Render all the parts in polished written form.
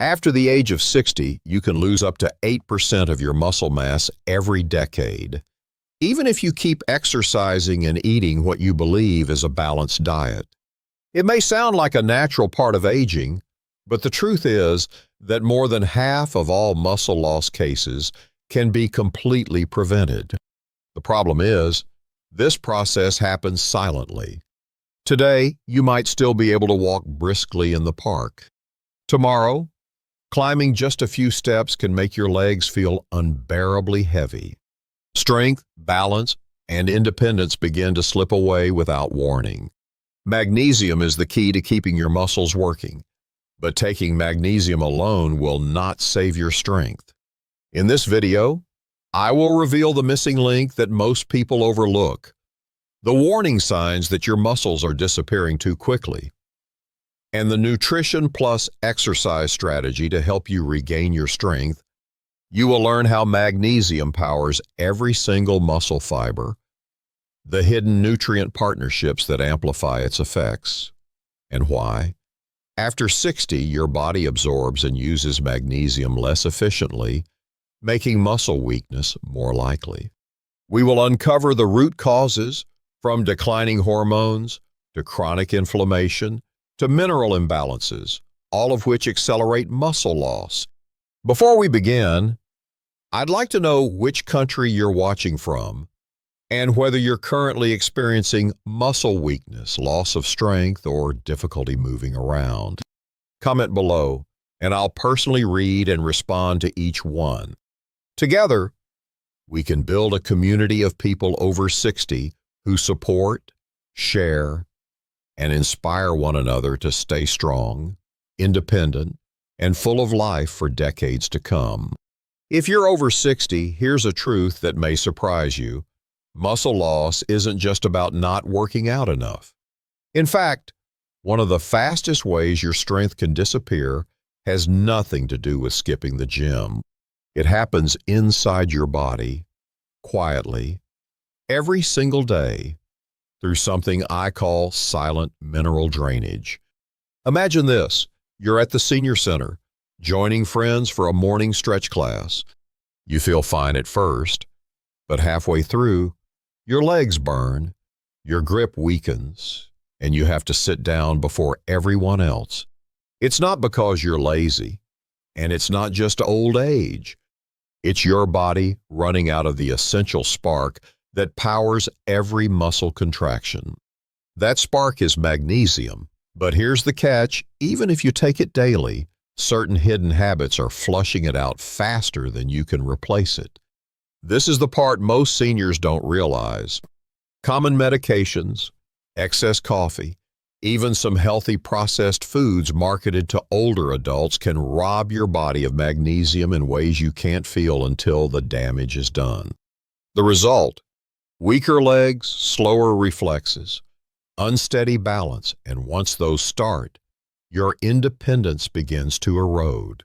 After the age of 60, you can lose up to 8% of your muscle mass every decade, even if you keep exercising and eating what you believe is a balanced diet. It may sound like a natural part of aging, but the truth is that more than half of all muscle loss cases can be completely prevented. The problem is, this process happens silently. Today, you might still be able to walk briskly in the park. Tomorrow, climbing just a few steps can make your legs feel unbearably heavy. Strength, balance, and independence begin to slip away without warning. Magnesium is the key to keeping your muscles working, but taking magnesium alone will not save your strength. In this video, I will reveal the missing link that most people overlook, the warning signs that your muscles are disappearing too quickly, and the nutrition plus exercise strategy to help you regain your strength. You will learn how magnesium powers every single muscle fiber, the hidden nutrient partnerships that amplify its effects, and why, after 60, your body absorbs and uses magnesium less efficiently, making muscle weakness more likely. We will uncover the root causes, from declining hormones to chronic inflammation to mineral imbalances, all of which accelerate muscle loss. Before we begin, I'd like to know which country you're watching from and whether you're currently experiencing muscle weakness, loss of strength, or difficulty moving around. Comment below, and I'll personally read and respond to each one. Together, we can build a community of people over 60 who support, share, and inspire one another to stay strong, independent, and full of life for decades to come. If you're over 60, here's a truth that may surprise you. Muscle loss isn't just about not working out enough. In fact, one of the fastest ways your strength can disappear has nothing to do with skipping the gym. It happens inside your body, quietly, every single day, through something I call silent mineral drainage. Imagine this: you're at the senior center, joining friends for a morning stretch class. You feel fine at first, but halfway through, your legs burn, your grip weakens, and you have to sit down before everyone else. It's not because you're lazy, and it's not just old age. It's your body running out of the essential spark that powers every muscle contraction. That spark is magnesium, but here's the catch: even if you take it daily, certain hidden habits are flushing it out faster than you can replace it. This is the part most seniors don't realize. Common medications, excess coffee, even some healthy processed foods marketed to older adults can rob your body of magnesium in ways you can't feel until the damage is done. The result: weaker legs, slower reflexes, unsteady balance, and once those start, your independence begins to erode.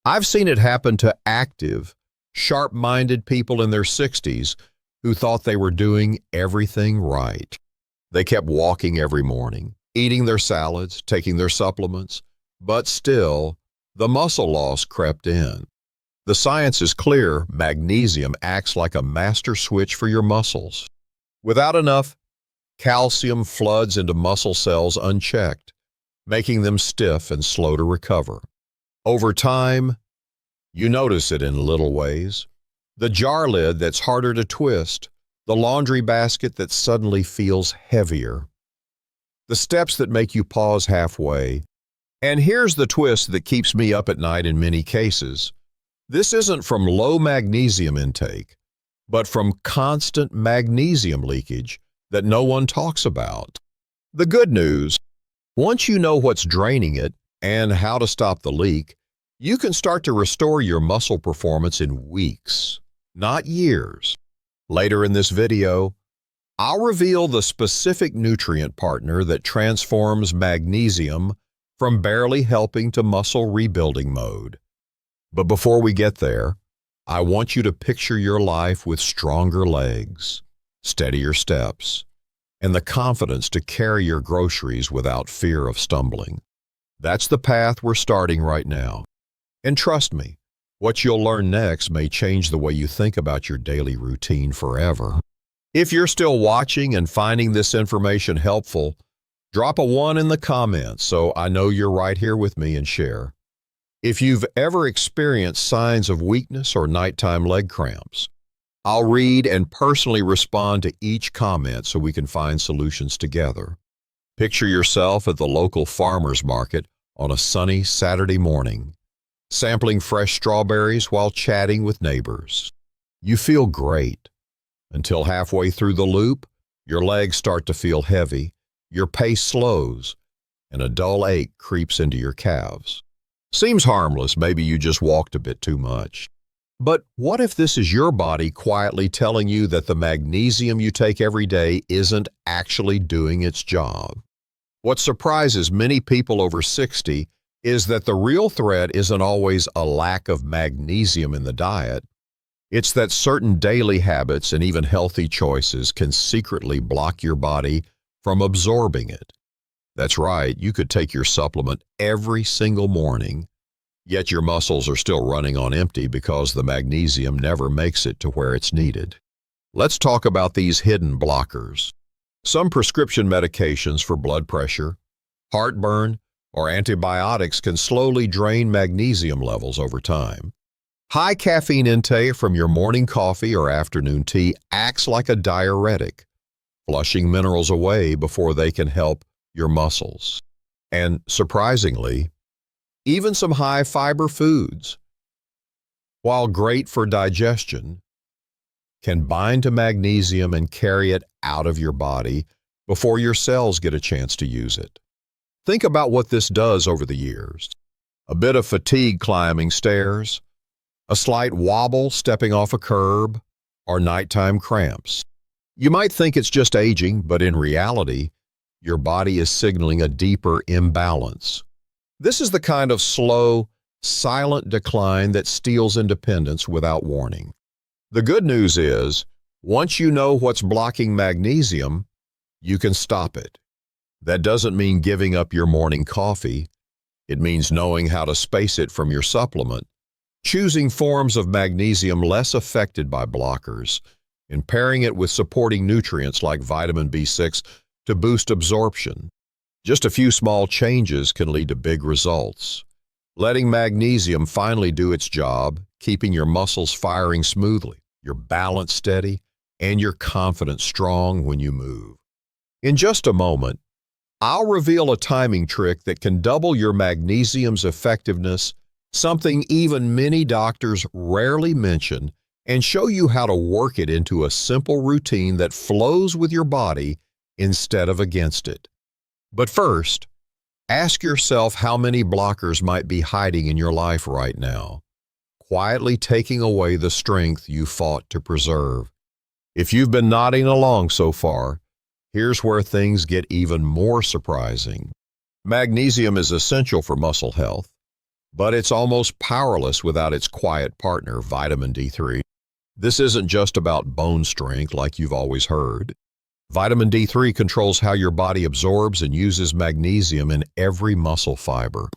I've seen it happen to active, sharp-minded people in their 60s who thought they were doing everything right. They kept walking every morning, eating their salads, taking their supplements, but still, the muscle loss crept in. The science is clear: magnesium acts like a master switch for your muscles. Without enough, calcium floods into muscle cells unchecked, making them stiff and slow to recover. Over time, you notice it in little ways: the jar lid that's harder to twist, the laundry basket that suddenly feels heavier, the steps that make you pause halfway. And here's the twist that keeps me up at night in many cases. This isn't from low magnesium intake, but from constant magnesium leakage that no one talks about. The good news: once you know what's draining it and how to stop the leak, you can start to restore your muscle performance in weeks, not years. Later in this video, I'll reveal the specific nutrient partner that transforms magnesium from barely helping to muscle rebuilding mode. But before we get there, I want you to picture your life with stronger legs, steadier steps, and the confidence to carry your groceries without fear of stumbling. That's the path we're starting right now. And trust me, what you'll learn next may change the way you think about your daily routine forever. If you're still watching and finding this information helpful, drop a 1 in the comments so I know you're right here with me and share. If you've ever experienced signs of weakness or nighttime leg cramps, I'll read and personally respond to each comment so we can find solutions together. Picture yourself at the local farmer's market on a sunny Saturday morning, sampling fresh strawberries while chatting with neighbors. You feel great until halfway through the loop, your legs start to feel heavy, your pace slows, and a dull ache creeps into your calves. Seems harmless, maybe you just walked a bit too much. But what if this is your body quietly telling you that the magnesium you take every day isn't actually doing its job? What surprises many people over 60 is that the real threat isn't always a lack of magnesium in the diet. It's that certain daily habits and even healthy choices can secretly block your body from absorbing it. That's right, you could take your supplement every single morning, yet your muscles are still running on empty because the magnesium never makes it to where it's needed. Let's talk about these hidden blockers. Some prescription medications for blood pressure, heartburn, or antibiotics can slowly drain magnesium levels over time. High caffeine intake from your morning coffee or afternoon tea acts like a diuretic, flushing minerals away before they can help your muscles. And surprisingly, even some high-fiber foods, while great for digestion, can bind to magnesium and carry it out of your body before your cells get a chance to use it. Think about what this does over the years. A bit of fatigue climbing stairs, a slight wobble stepping off a curb, or nighttime cramps. You might think it's just aging, but in reality, your body is signaling a deeper imbalance. This is the kind of slow, silent decline that steals independence without warning. The good news is, once you know what's blocking magnesium, you can stop it. That doesn't mean giving up your morning coffee. It means knowing how to space it from your supplement, choosing forms of magnesium less affected by blockers, and pairing it with supporting nutrients like vitamin B6 to boost absorption. Just a few small changes can lead to big results. Letting magnesium finally do its job, keeping your muscles firing smoothly, your balance steady, and your confidence strong when you move. In just a moment, I'll reveal a timing trick that can double your magnesium's effectiveness, something even many doctors rarely mention, and show you how to work it into a simple routine that flows with your body instead of against it. But first, ask yourself how many blockers might be hiding in your life right now, quietly taking away the strength you fought to preserve. If you've been nodding along so far, here's where things get even more surprising. Magnesium is essential for muscle health, but it's almost powerless without its quiet partner, vitamin D3. This isn't just about bone strength like you've always heard. Vitamin D3 controls how your body absorbs and uses magnesium in every muscle fiber.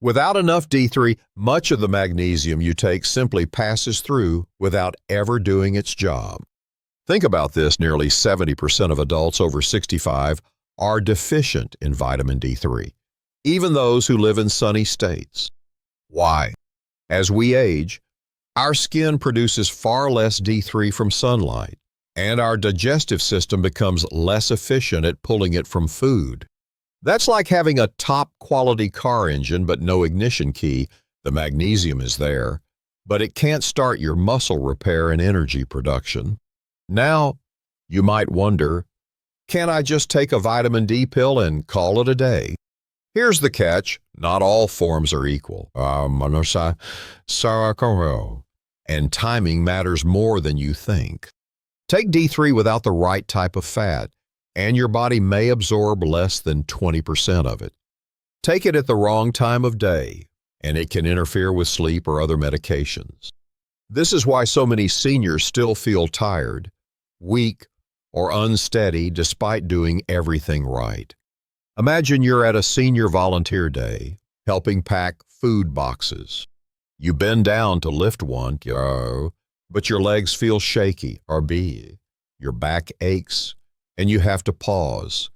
Without enough D3, much of the magnesium you take simply passes through without ever doing its job. Think about this, nearly 70% of adults over 65 are deficient in vitamin D3, even those who live in sunny states. Why? As we age, our skin produces far less D3 from sunlight, and our digestive system becomes less efficient at pulling it from food. That's like having a top-quality car engine but no ignition key. The magnesium is there, but it can't start your muscle repair and energy production. Now, you might wonder, can I just take a vitamin D pill and call it a day? Here's the catch. Not all forms are equal. Sarcopenia. And timing matters more than you think. Take D3 without the right type of fat, and your body may absorb less than 20% of it. Take it at the wrong time of day, and it can interfere with sleep or other medications. This is why so many seniors still feel tired, weak, or unsteady despite doing everything right. Imagine you're at a senior volunteer day, helping pack food boxes. You bend down to lift one, but your legs feel shaky or your back aches, and you have to pause.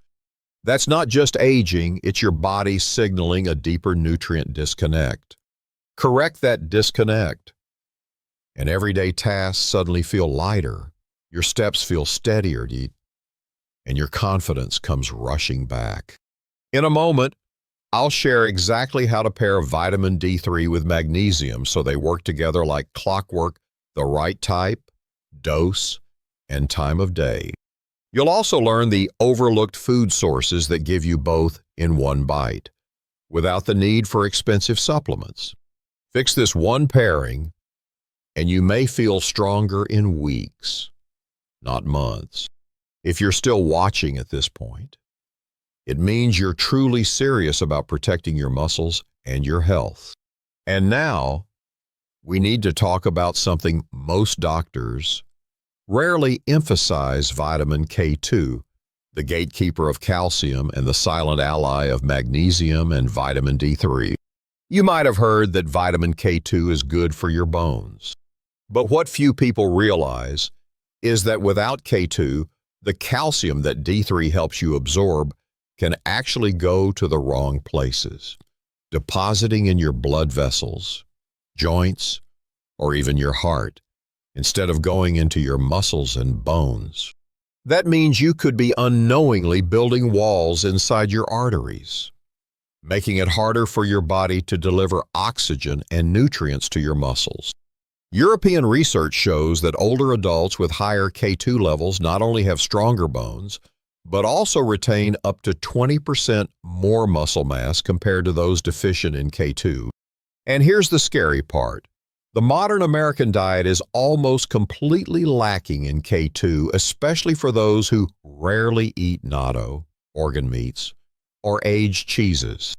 That's not just aging, it's your body signaling a deeper nutrient disconnect. Correct that disconnect, and everyday tasks suddenly feel lighter. Your steps feel steadier, and your confidence comes rushing back. In a moment, I'll share exactly how to pair vitamin D3 with magnesium so they work together like clockwork, the right type, dose, and time of day. You'll also learn the overlooked food sources that give you both in one bite, without the need for expensive supplements. Fix this one pairing, and you may feel stronger in weeks, not months. If you're still watching at this point, it means you're truly serious about protecting your muscles and your health. And now, we need to talk about something most doctors rarely emphasize: vitamin K2, the gatekeeper of calcium and the silent ally of magnesium and vitamin D3. You might have heard that vitamin K2 is good for your bones. But what few people realize is that without K2, the calcium that D3 helps you absorb can actually go to the wrong places, depositing in your blood vessels, joints, or even your heart, instead of going into your muscles and bones. That means you could be unknowingly building walls inside your arteries, making it harder for your body to deliver oxygen and nutrients to your muscles. European research shows that older adults with higher K2 levels not only have stronger bones, but also retain up to 20% more muscle mass compared to those deficient in K2. And here's the scary part. The modern American diet is almost completely lacking in K2, especially for those who rarely eat natto, organ meats, or aged cheeses.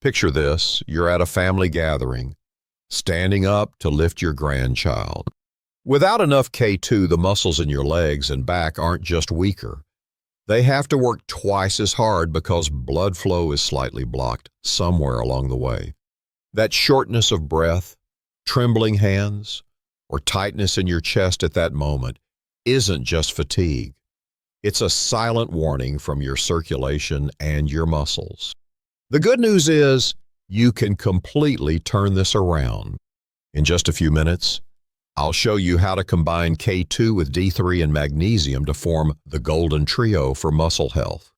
Picture this: you're at a family gathering, standing up to lift your grandchild. Without enough K2, the muscles in your legs and back aren't just weaker. They have to work twice as hard because blood flow is slightly blocked somewhere along the way. That shortness of breath, trembling hands, or tightness in your chest at that moment isn't just fatigue. It's a silent warning from your circulation and your muscles. The good news is you can completely turn this around. In just a few minutes, I'll show you how to combine K2 with D3 and magnesium to form the golden trio for muscle health.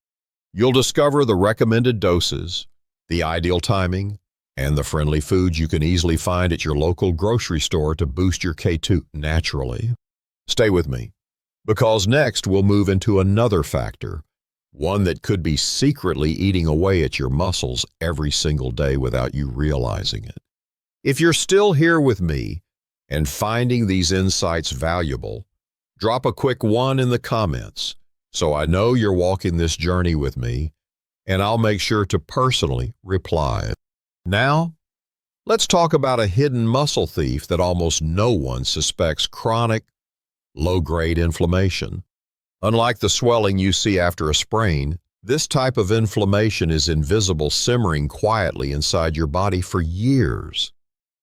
You'll discover the recommended doses, the ideal timing, and the friendly foods you can easily find at your local grocery store to boost your K2 naturally. Stay with me, because next we'll move into another factor, one that could be secretly eating away at your muscles every single day without you realizing it. If you're still here with me and finding these insights valuable, drop a quick 1 in the comments so I know you're walking this journey with me, and I'll make sure to personally reply. Now, let's talk about a hidden muscle thief that almost no one suspects: chronic, low-grade inflammation. Unlike the swelling you see after a sprain, this type of inflammation is invisible, simmering quietly inside your body for years.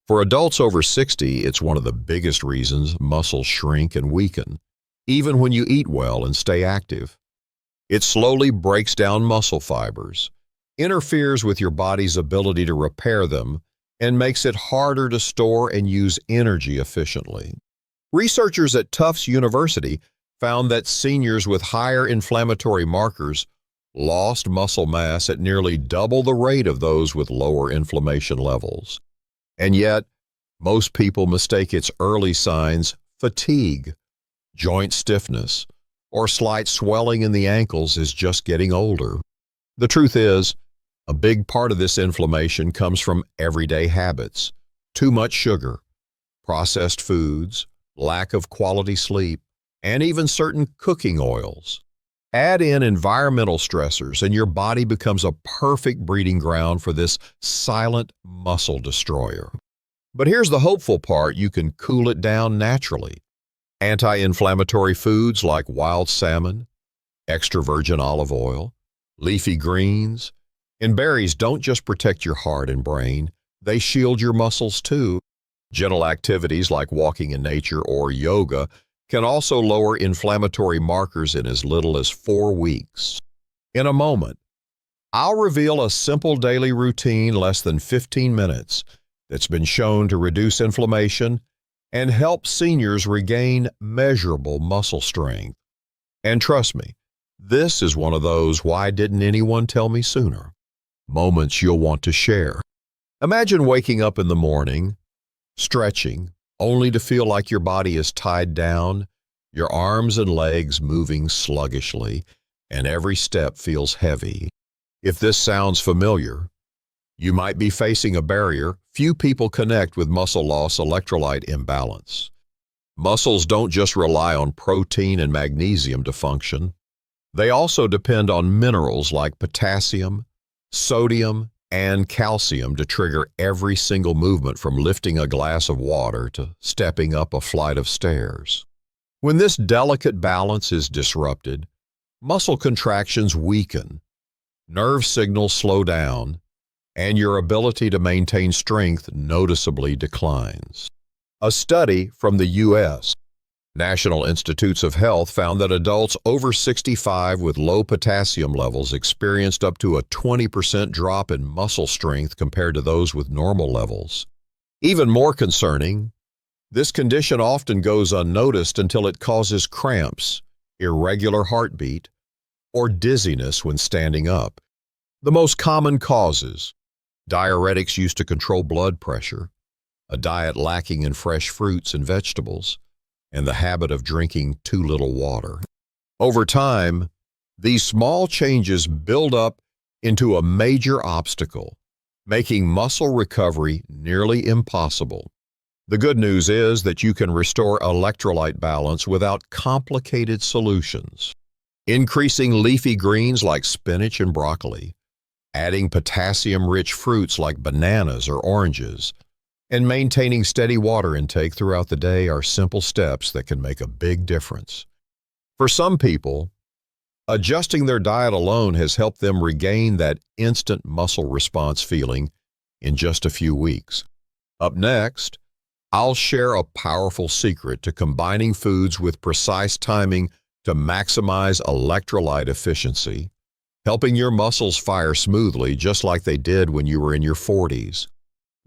For adults over 60, it's one of the biggest reasons muscles shrink and weaken, even when you eat well and stay active. It slowly breaks down muscle fibers, interferes with your body's ability to repair them, and makes it harder to store and use energy efficiently. Researchers at Tufts University found that seniors with higher inflammatory markers lost muscle mass at nearly double the rate of those with lower inflammation levels. And yet, most people mistake its early signs: fatigue, joint stiffness, or slight swelling in the ankles as just getting older. The truth is, a big part of this inflammation comes from everyday habits: too much sugar, processed foods, lack of quality sleep, and even certain cooking oils. Add in environmental stressors, and your body becomes a perfect breeding ground for this silent muscle destroyer. But here's the hopeful part: you can cool it down naturally. Anti-inflammatory foods like wild salmon, extra virgin olive oil, leafy greens, and berries don't just protect your heart and brain, they shield your muscles too. Gentle activities like walking in nature or yoga can also lower inflammatory markers in as little as 4 weeks. In a moment, I'll reveal a simple daily routine, less than 15 minutes, that's been shown to reduce inflammation and help seniors regain measurable muscle strength. And trust me, this is one of those "why didn't anyone tell me sooner" moments you'll want to share. Imagine waking up in the morning, stretching, only to feel like your body is tied down, your arms and legs moving sluggishly, and every step feels heavy. If this sounds familiar, you might be facing a barrier. Few people connect with muscle loss electrolyte imbalance. Muscles don't just rely on protein and magnesium to function. They also depend on minerals like potassium, sodium, and calcium to trigger every single movement, from lifting a glass of water to stepping up a flight of stairs. When this delicate balance is disrupted, muscle contractions weaken, nerve signals slow down, and your ability to maintain strength noticeably declines. A study from the U.S. National Institutes of Health found that adults over 65 with low potassium levels experienced up to a 20% drop in muscle strength compared to those with normal levels. Even more concerning, this condition often goes unnoticed until it causes cramps, irregular heartbeat, or dizziness when standing up. The most common causes: diuretics used to control blood pressure, a diet lacking in fresh fruits and vegetables, and the habit of drinking too little water. Over time, these small changes build up into a major obstacle, making muscle recovery nearly impossible. The good news is that you can restore electrolyte balance without complicated solutions. Increasing leafy greens like spinach and broccoli, adding potassium-rich fruits like bananas or oranges, and maintaining steady water intake throughout the day are simple steps that can make a big difference. For some people, adjusting their diet alone has helped them regain that instant muscle response feeling in just a few weeks. Up next, I'll share a powerful secret to combining foods with precise timing to maximize electrolyte efficiency, helping your muscles fire smoothly just like they did when you were in your 40s.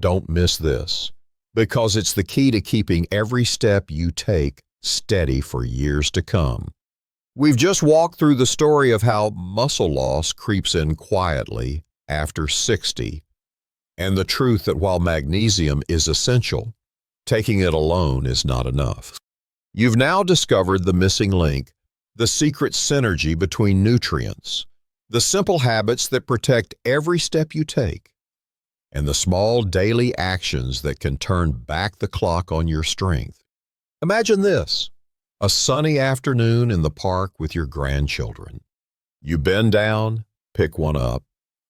Don't miss this, because it's the key to keeping every step you take steady for years to come. We've just walked through the story of how muscle loss creeps in quietly after 60, and the truth that while magnesium is essential, taking it alone is not enough. You've now discovered the missing link, the secret synergy between nutrients, the simple habits that protect every step you take, and the small daily actions that can turn back the clock on your strength. Imagine this: a sunny afternoon in the park with your grandchildren. You bend down, pick one up,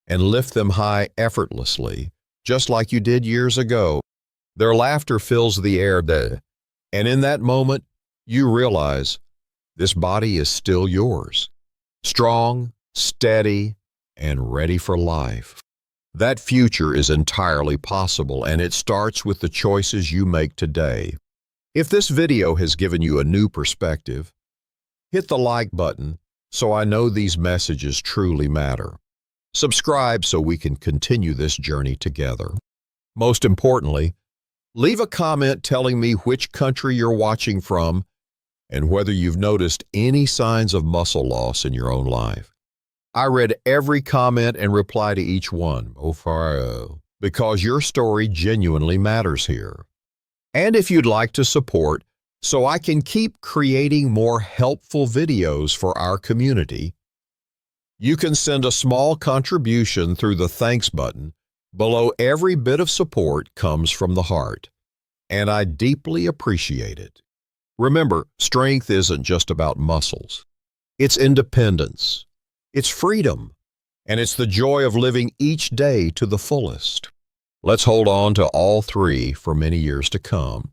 and lift them high effortlessly, just like you did years ago. Their laughter fills the air, and in that moment, you realize this body is still yours, strong, steady, and ready for life. That future is entirely possible, and it starts with the choices you make today. If this video has given you a new perspective, hit the like button so I know these messages truly matter. Subscribe so we can continue this journey together. Most importantly, leave a comment telling me which country you're watching from and whether you've noticed any signs of muscle loss in your own life. I read every comment and reply to each one, because your story genuinely matters here. And if you'd like to support so I can keep creating more helpful videos for our community, you can send a small contribution through the thanks button. Below every bit of support comes from the heart, and I deeply appreciate it. Remember, strength isn't just about muscles. It's independence, it's freedom, and it's the joy of living each day to the fullest. Let's hold on to all three for many years to come.